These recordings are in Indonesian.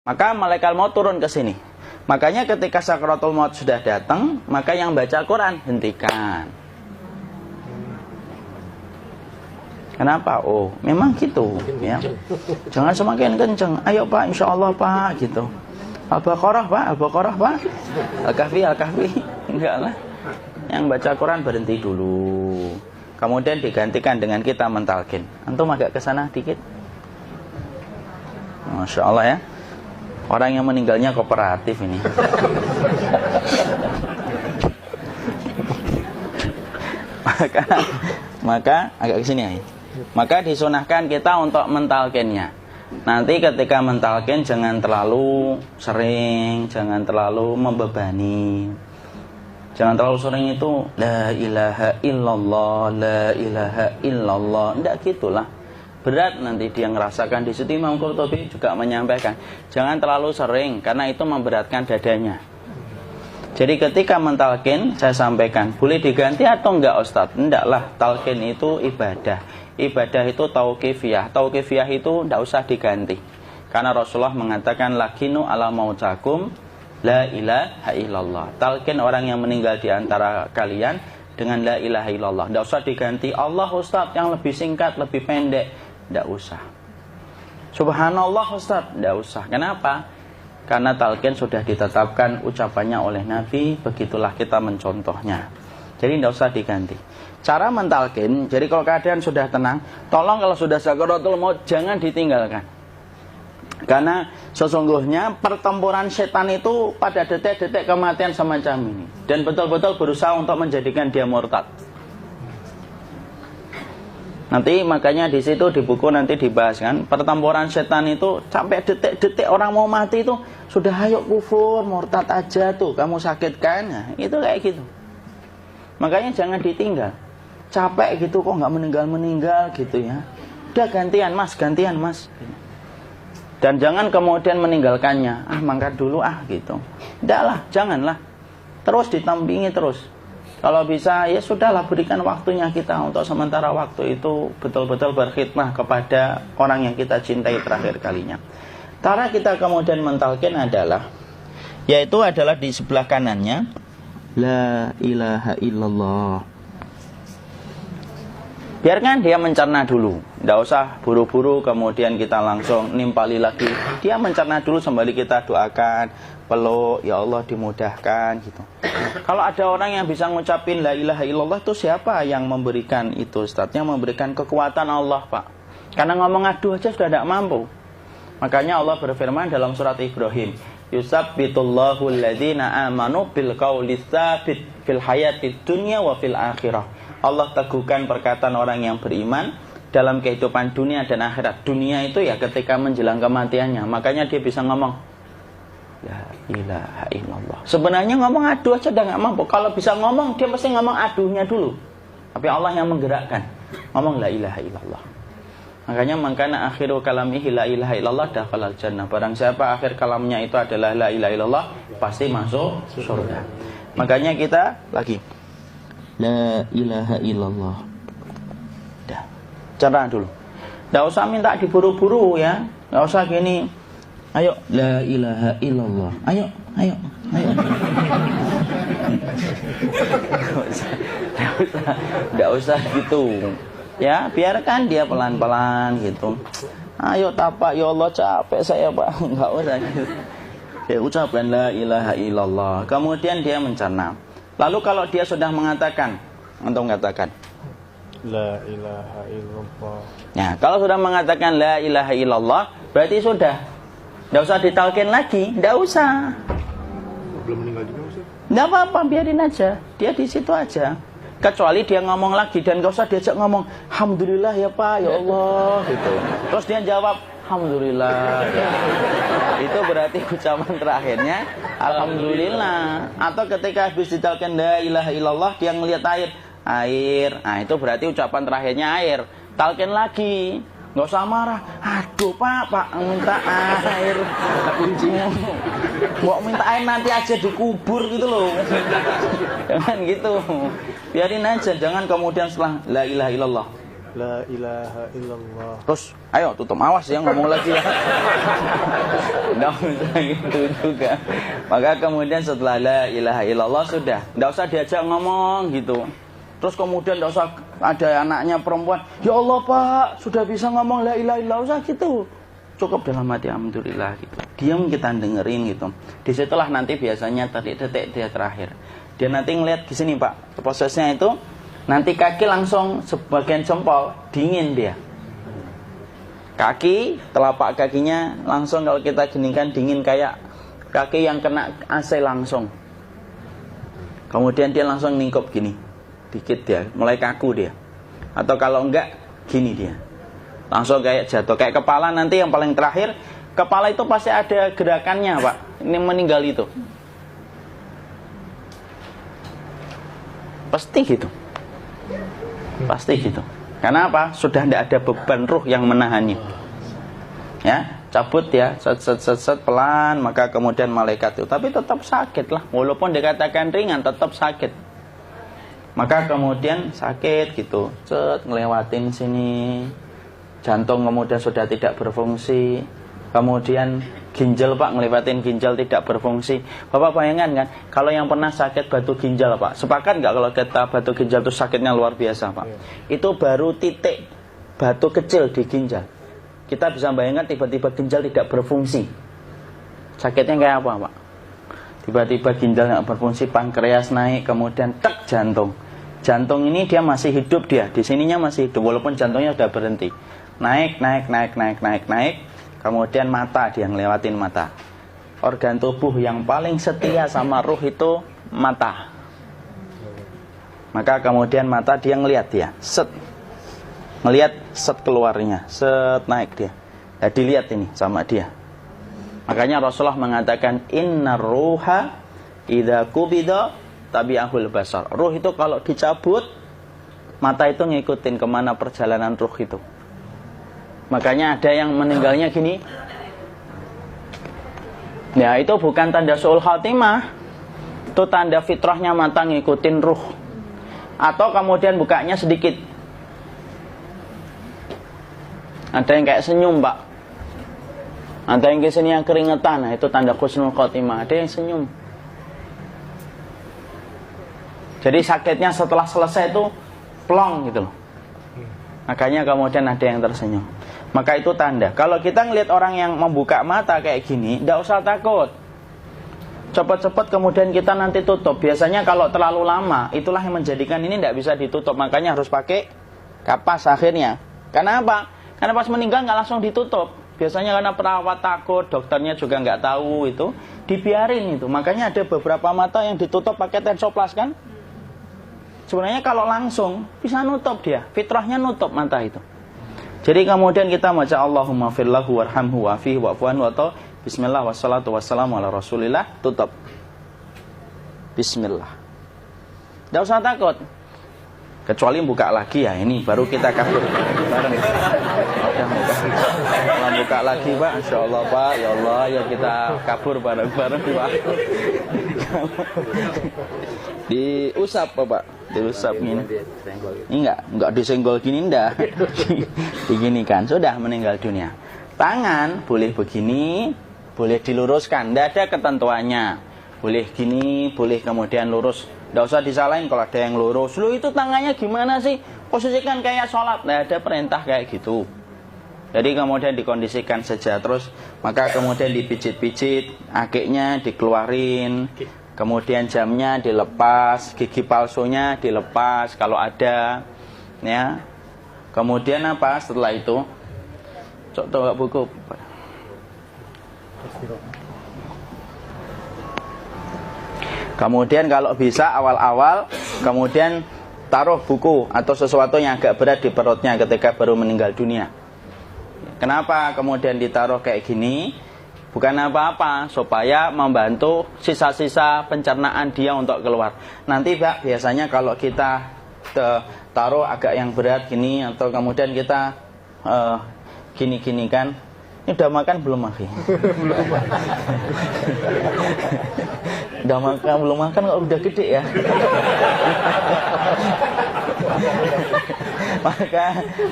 Maka malaikat maut turun ke sini. Makanya ketika sakaratul maut sudah datang, maka yang baca Quran hentikan. Kenapa? Oh, memang gitu ya. Jangan semakin kenceng. Ayo Pak, insya Allah Pak, gitu. Al-Baqarah Pak, Al-Baqarah Pak. Al-Kahfi, Al-Kahfi. Enggak lah. Yang baca Quran berhenti dulu. Kemudian digantikan dengan kita mentalkin. Antum agak ke sana dikit. Masya Allah ya. Orang yang meninggalnya kooperatif ini. maka agak kesini ya. Maka disunahkan kita untuk mentalkinnya. Nanti ketika mentalkin jangan terlalu sering, jangan terlalu membebani. Jangan terlalu sering itu la ilaha illallah, la ilaha illallah. Tidak gitulah. Berat nanti dia ngerasakan. Di situ Imam Qurtubi juga menyampaikan, jangan terlalu sering karena itu memberatkan dadanya. Jadi ketika mentalkin, saya sampaikan, boleh diganti atau enggak Ustaz? Enggaklah, talkin itu ibadah. Ibadah itu tauqifiyah. Tauqifiyah itu enggak usah diganti. Karena Rasulullah mengatakan, lakinu ala mautakum la ilaha illallah. Talkin orang yang meninggal di antara kalian dengan la ilaha illallah. Enggak usah diganti Allah Ustaz yang lebih singkat, lebih pendek. Tidak usah. Subhanallah Ustaz, tidak usah. Kenapa? Karena talqin sudah ditetapkan ucapannya oleh Nabi, begitulah kita mencontohnya. Jadi tidak usah diganti. Cara mentalqin, jadi kalau keadaan sudah tenang, tolong kalau sudah sakaratul maut jangan ditinggalkan. Karena sesungguhnya pertempuran setan itu pada detik-detik kematian semacam ini. Dan betul-betul berusaha untuk menjadikan dia murtad. Nanti makanya di situ di buku nanti dibahas kan, pertempuran setan itu sampai detik-detik orang mau mati itu sudah ayo kufur, murtad aja tuh, kamu sakit kan? Nah, itu kayak gitu. Makanya jangan ditinggal. Capek gitu kok nggak meninggal gitu ya. Udah gantian mas. Dan jangan kemudian meninggalkannya. Mangkat dulu gitu. Tidaklah, janganlah. Terus ditampingi terus. Kalau bisa ya sudahlah, berikan waktunya kita untuk sementara waktu itu betul-betul berkhidmah kepada orang yang kita cintai terakhir kalinya. Cara kita kemudian mentalkin adalah, yaitu adalah di sebelah kanannya la ilaha illallah. Biarkan dia mencerna dulu, tidak usah buru-buru kemudian kita langsung nimpali lagi. Dia mencerna dulu sembari kita doakan, peluk, ya Allah dimudahkan gitu. Kalau ada orang yang bisa ngucapin la ilaha illallah, itu siapa yang memberikan itu Ustaz? Yang memberikan kekuatan Allah Pak. Karena ngomong aduh aja sudah tidak mampu. Makanya Allah berfirman dalam surat Ibrahim, yusabbitullahu alladhina amanu bil qawli tsabit fil hayatid dunya wa fil akhirah. Allah teguhkan perkataan orang yang beriman dalam kehidupan dunia dan akhirat. Dunia itu ya ketika menjelang kematiannya. Makanya dia bisa ngomong la ilaha illallah. Sebenarnya ngomong aduh aja udah gak mampu. Kalau bisa ngomong, dia pasti ngomong aduhnya dulu. Tapi Allah yang menggerakkan. Ngomong la ilaha illallah. Makanya mangkana akhiru kalamihi la ilaha illallah dakhalal jannah. Barang siapa akhir kalamnya itu adalah la ilaha illallah, pasti masuk surga. Makanya kita lagi la ilaha illallah. Dah. Cerna dulu. Enggak usah minta diburu-buru ya. Enggak usah gini. Ayo la ilaha illallah. Ayo. Enggak usah gitu. Ya, biarkan dia pelan-pelan gitu. Ayo tapak, ya Allah capek saya Pak. Enggak usah gitu. Dia ucapkan la ilaha illallah. Kemudian dia mencerna. Lalu kalau dia sudah mengatakan, untuk mengatakan la ilaha illallah. Nah, kalau sudah mengatakan la ilaha illallah, berarti sudah. Enggak usah ditalkin lagi, enggak usah. Belum meninggal juga Ustaz? Enggak apa-apa, biarin aja. Dia di situ aja. Kecuali dia ngomong lagi dan enggak usah diajak ngomong, alhamdulillah ya Pak, ya Allah gitu. Terus dia jawab, alhamdulillah. Ya. Itu berarti ucapan terakhirnya alhamdulillah. Atau ketika habis ditalkin la ilaha illallah, dia ngelihat air. Nah, itu berarti ucapan terakhirnya air. Talkin lagi. Nggak usah marah. Aduh Pak minta air. Mau minta air nanti aja dikubur gitu loh. Jangan gitu. Biarin aja. Jangan kemudian setelah la ilaha illallah La ilaha illallah. Terus, ayo tutup, awas yang ngomong lagi ya. Nggak usah gitu juga. Maka kemudian setelah la ilaha illallah sudah, nggak usah diajak ngomong gitu. Terus kemudian nggak usah ada anaknya perempuan, ya Allah Pak, sudah bisa ngomong la ilaha illallah, usah gitu. Cukup dalam hati alhamdulillah gitu. Diam, kita dengerin gitu. Disitulah nanti biasanya detik-detik dia terakhir. Dia nanti ngeliat di sini Pak, prosesnya itu nanti kaki langsung sebagian jempol dingin dia. Kaki, telapak kakinya langsung kalau kita geningkan dingin kayak kaki yang kena AC langsung. Kemudian dia langsung ningkup gini. Dikit dia, mulai kaku dia. Atau kalau enggak, gini dia. Langsung kayak jatuh. Kayak kepala nanti yang paling terakhir, kepala itu pasti ada gerakannya Pak. Ini meninggal itu. Pasti gitu. Pasti gitu. Karena apa? Sudah tidak ada beban ruh yang menahannya. Ya, cabut ya, set pelan, maka kemudian malaikat itu. Tapi tetap sakit lah. Walaupun dikatakan ringan, tetap sakit. Maka kemudian sakit gitu, ngelewatin sini, jantung kemudian sudah tidak berfungsi, kemudian ginjal Pak, ngelewatin ginjal tidak berfungsi. Bapak bayangkan kan, kalau yang pernah sakit batu ginjal Pak, sepakat nggak kalau kita batu ginjal itu sakitnya luar biasa Pak? Itu baru titik batu kecil di ginjal. Kita bisa bayangkan tiba-tiba ginjal tidak berfungsi, sakitnya kayak apa Pak? Tiba-tiba ginjal nggak berfungsi, pankreas naik, kemudian tek jantung. Jantung ini dia masih hidup dia, di sininya masih hidup walaupun jantungnya sudah berhenti. Naik, kemudian mata dia ngelewatin mata. Organ tubuh yang paling setia sama ruh itu mata. Maka kemudian mata dia ngelihat dia, ngelihat keluarnya, naik dia. Ya, dilihat ini sama dia. Makanya Rasulullah mengatakan innar ruha idza qubida tabi'ahul basar. Ruh itu kalau dicabut, mata itu ngikutin kemana perjalanan ruh itu. Makanya ada yang meninggalnya gini. Ya, itu bukan tanda su'ul khatimah. Itu tanda fitrahnya mata ngikutin ruh. Atau kemudian bukanya sedikit. Ada yang kayak senyum Pak. Ada yang kesini yang keringetan. Nah, itu tanda husnul khatimah. Ada yang senyum. Jadi sakitnya setelah selesai itu plong gitu loh. Makanya kemudian ada yang tersenyum. Maka itu tanda. Kalau kita ngelihat orang yang membuka mata kayak gini, tidak usah takut. Cepat-cepat kemudian kita nanti tutup. Biasanya kalau terlalu lama, itulah yang menjadikan ini tidak bisa ditutup. Makanya harus pakai kapas akhirnya. Karena apa? Karena pas meninggal nggak langsung ditutup. Biasanya karena perawat takut, dokternya juga nggak tahu itu, dibiarin itu. Makanya ada beberapa mata yang ditutup pakai tensoplas kan? Sebenarnya kalau langsung bisa nutup dia, fitrahnya nutup mata itu. Jadi kemudian kita baca Allahumma firlahu warhamhu wa'afihi wa'fuanhu atau bismillah wassalatu wassalamu ala rasulillah, tutup. Bismillah. Tidak usah takut. Kecuali buka lagi ya, ini baru kita kabur bareng. Kalau buka lagi Pak, Insya Allah Pak, ya Allah ya kita kabur bareng-bareng Pak. Diusap Pak, diusap gini. Enggak disenggol gini enggak. Begini kan, sudah meninggal dunia. Tangan boleh begini, boleh diluruskan, tidak ada ketentuannya. Boleh gini, boleh kemudian lurus. Tidak usah disalahin kalau ada yang lurus. Lu itu tangannya gimana sih? Posisikan kayak sholat. Tidak ada perintah kayak gitu. Jadi kemudian dikondisikan saja. Terus maka kemudian dipijit-pijit, akiknya dikeluarin. Kemudian jamnya dilepas, gigi palsunya dilepas kalau ada. Ya. Kemudian apa setelah itu? Coba buku. Kemudian kalau bisa awal-awal kemudian taruh buku atau sesuatu yang agak berat di perutnya ketika baru meninggal dunia. Kenapa kemudian ditaruh kayak gini? Bukan apa-apa, supaya membantu sisa-sisa pencernaan dia untuk keluar. Nanti Pak, biasanya kalau kita taruh agak yang berat gini atau kemudian kita gini-gini kan. Ini udah makan belum Maki? Udah makan belum makan kok udah gede ya. Maka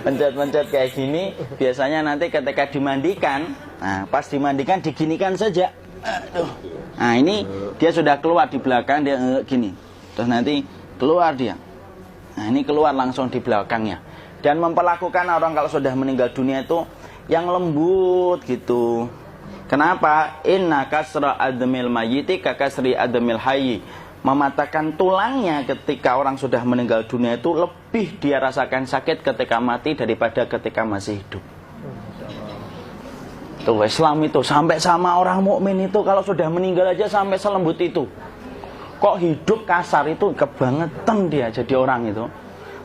pencet-pencet kayak gini biasanya nanti ketika dimandikan, nah pas dimandikan diginikan saja. Aduh. Nah ini dia sudah keluar di belakang, dia gini. Terus nanti keluar dia. Nah ini keluar langsung di belakangnya. Dan memperlakukan orang kalau sudah meninggal dunia itu yang lembut gitu. Kenapa? Inna kasra admil mayyiti kakasri admil hayyi. Mematahkan tulangnya ketika orang sudah meninggal dunia itu lebih dia rasakan sakit ketika mati daripada ketika masih hidup. Tuh Islam itu sampai sama orang mukmin itu kalau sudah meninggal aja sampai selembut itu. Kok hidup kasar itu kebangetan dia jadi orang itu.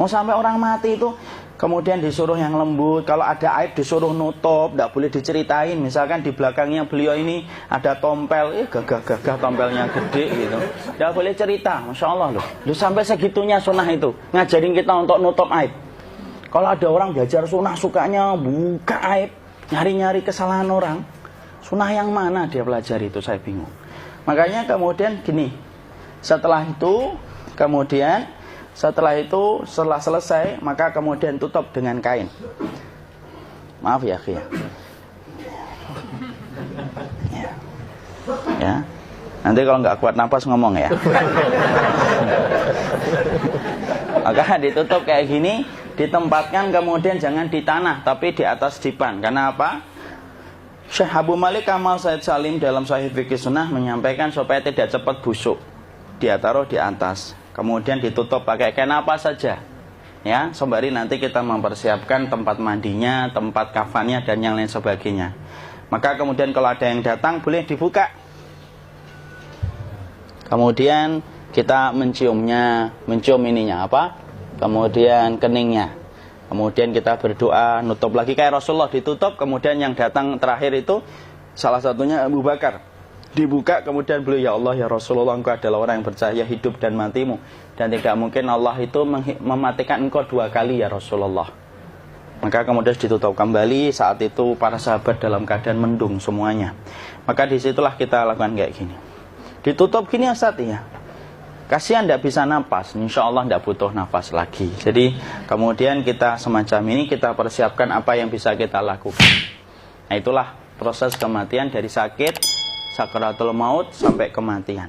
Mau sampai orang mati itu kemudian disuruh yang lembut, kalau ada aib disuruh nutup, tidak boleh diceritain. Misalkan di belakangnya beliau ini ada tompel, gagah-gagah tompelnya gede gitu, tidak boleh cerita. Masya Allah loh, sampai segitunya sunnah itu ngajarin kita untuk nutup aib. Kalau ada orang belajar sunnah sukanya buka aib, nyari-nyari kesalahan orang, sunnah yang mana dia pelajari itu saya bingung. Makanya kemudian gini, setelah selesai maka kemudian tutup dengan kain. Maaf ya akhi ya. Nanti kalau nggak kuat napas ngomong ya. Maka ditutup kayak gini, ditempatkan kemudian jangan di tanah tapi di atas dipan. Karena apa? Syekh Abu Malik Kamal Said Salim dalam Sahih Fikih Sunnah menyampaikan supaya tidak cepat busuk. Dia taruh di atas. Kemudian ditutup pakai kain apa saja. Ya, sembari nanti kita mempersiapkan tempat mandinya, tempat kafannya dan yang lain sebagainya. Maka kemudian kalau ada yang datang boleh dibuka. Kemudian kita mencium ininya apa? Kemudian keningnya. Kemudian kita berdoa, nutup lagi kayak Rasulullah ditutup, kemudian yang datang terakhir itu salah satunya Abu Bakar. Dibuka kemudian beliau, ya Allah ya Rasulullah, engkau adalah orang yang percaya hidup dan matimu, dan tidak mungkin Allah itu mematikan engkau 2 kali ya Rasulullah. Maka kemudian ditutup kembali. Saat itu para sahabat dalam keadaan mendung semuanya. Maka disitulah kita lakukan kayak gini. Ditutup gini Ustaz ya. Kasihan tidak bisa nafas, insya Allah tidak butuh nafas lagi. Jadi kemudian kita semacam ini kita persiapkan apa yang bisa kita lakukan. Nah itulah proses kematian dari sakit sakaratul maut sampai kematian.